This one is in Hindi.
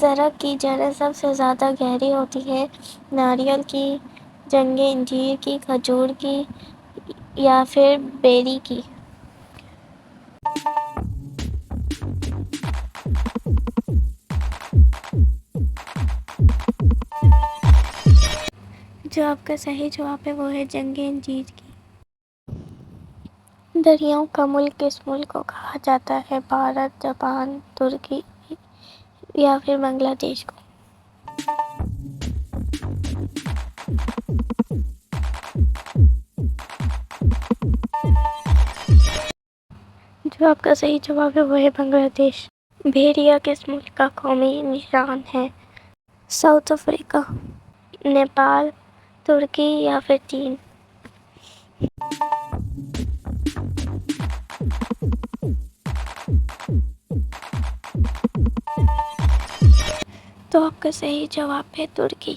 सड़क की जड़ें सबसे ज़्यादा गहरी होती हैं, नारियल की, जंगली अंजीर की, खजूर की या फिर बेरी की? जो आपका सही जवाब है वो है जंगली अंजीर की। दरियाओं का मुल्क किस मुल्क को कहा जाता है? भारत, जापान, तुर्की या फिर बांग्लादेश को? जो आपका सही जवाब है वो है बांग्लादेश। भेड़िया किस मुल्क का कौमी निशान है? साउथ अफ्रीका, नेपाल, तुर्की या फिर चीन? तो आपका सही जवाब है तुर्की।